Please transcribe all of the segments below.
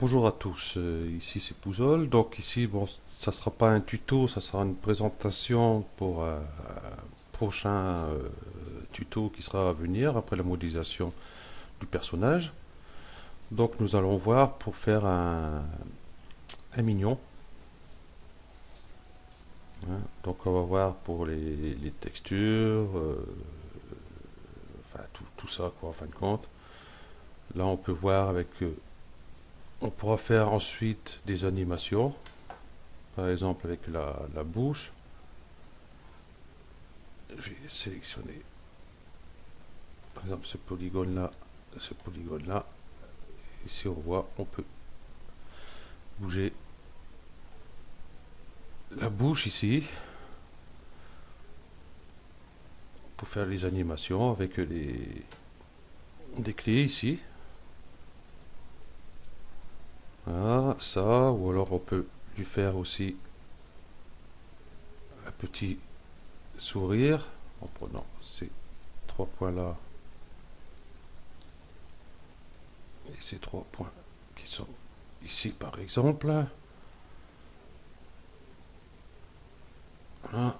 Bonjour à tous, ici c'est Pouzol. Donc ici, bon, ça sera pas un tuto, ça sera une présentation pour un prochain tuto qui sera à venir après la modélisation du personnage. Donc nous allons voir pour faire un mignon, hein. Donc on va voir pour les textures, enfin tout ça quoi en fin de compte. Là on peut voir avec, on pourra faire ensuite des animations, par exemple avec la bouche. Je vais sélectionner par exemple ce polygone là. Ici on voit, on peut bouger la bouche ici pour faire les animations avec des clés ici. Voilà, ça, ou alors on peut lui faire aussi un petit sourire en prenant ces trois points là et ces trois points qui sont ici par exemple. Voilà.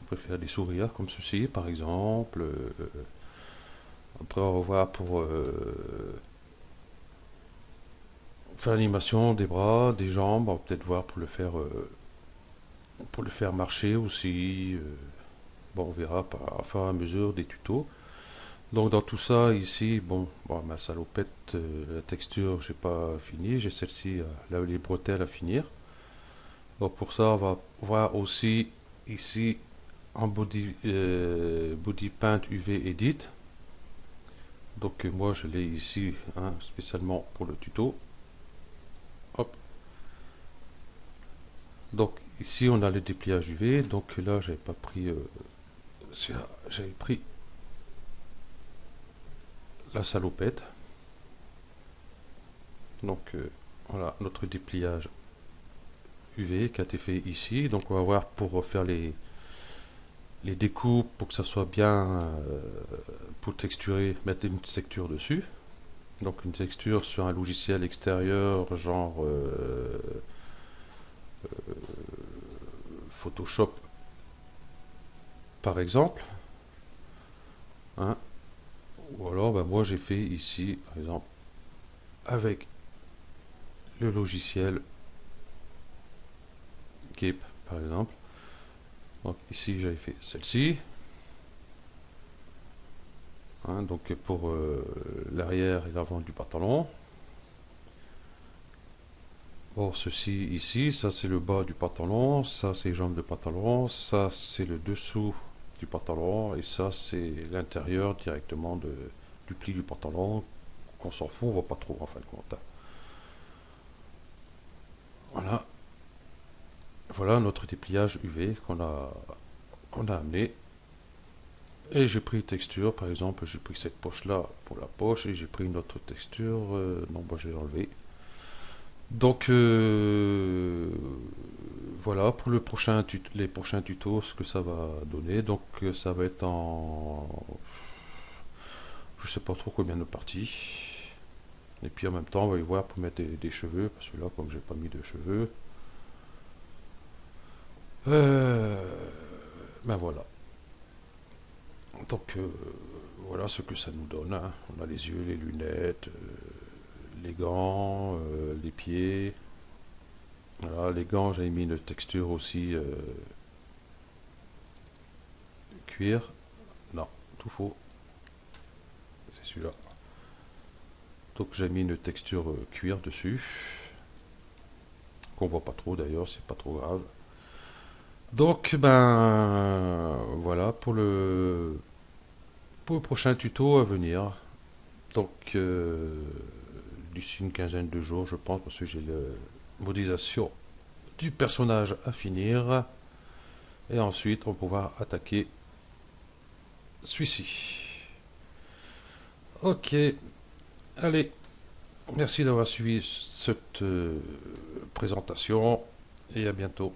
On peut faire des sourires comme ceci par exemple. Après on va voir pour faire l'animation des bras, des jambes. On va peut-être voir pour le faire marcher aussi. Bon, on verra par, fur et à mesure des tutos. Donc dans tout ça ici, bon ma salopette, la texture, j'ai pas fini. J'ai celle-ci, là les bretelles à finir. Donc pour ça, on va voir aussi ici en body paint UV Edit. Donc moi je l'ai ici, hein, spécialement pour le tuto. Hop. Donc ici on a le dépliage UV. Donc là j'avais pas pris, j'avais pris la salopette. Donc voilà notre dépliage UV qui a été fait ici. Donc on va voir pour faire les découpes pour que ça soit bien, pour texturer, mettre une texture dessus. Donc une texture sur un logiciel extérieur, genre Photoshop par exemple, hein. Ou alors moi j'ai fait ici par exemple avec le logiciel Keep par exemple. Donc ici j'avais fait celle-ci, hein, donc pour l'arrière et l'avant du pantalon. Bon, ceci ici, ça c'est le bas du pantalon, ça c'est les jambes de pantalon, ça c'est le dessous du pantalon, et ça c'est l'intérieur directement du pli du pantalon, qu'on s'en fout, on voit pas trop en fin de compte, hein. Voilà, voilà notre dépliage UV qu'on a amené. Et j'ai pris une texture, par exemple, j'ai pris cette poche là pour la poche, et j'ai pris une autre texture, non, moi je l'ai enlevé. Donc voilà pour les prochains tutos ce que ça va donner. Donc ça va être en, je sais pas trop combien de parties. Et puis en même temps on va y voir pour mettre des cheveux parce que là comme j'ai pas mis de cheveux, euh, ben voilà. Donc voilà ce que ça nous donne, hein. On a les yeux, les lunettes, les gants, les pieds. Voilà, les gants, j'ai mis une texture aussi cuir. Non, tout faux. C'est celui-là. Donc j'ai mis une texture cuir dessus. Qu'on voit pas trop d'ailleurs, c'est pas trop grave. Donc ben voilà pour le prochain tuto à venir. Donc d'ici une quinzaine de jours je pense parce que j'ai la modélisation du personnage à finir. Et ensuite on pourra attaquer celui-ci. Ok, allez, merci d'avoir suivi cette présentation et à bientôt.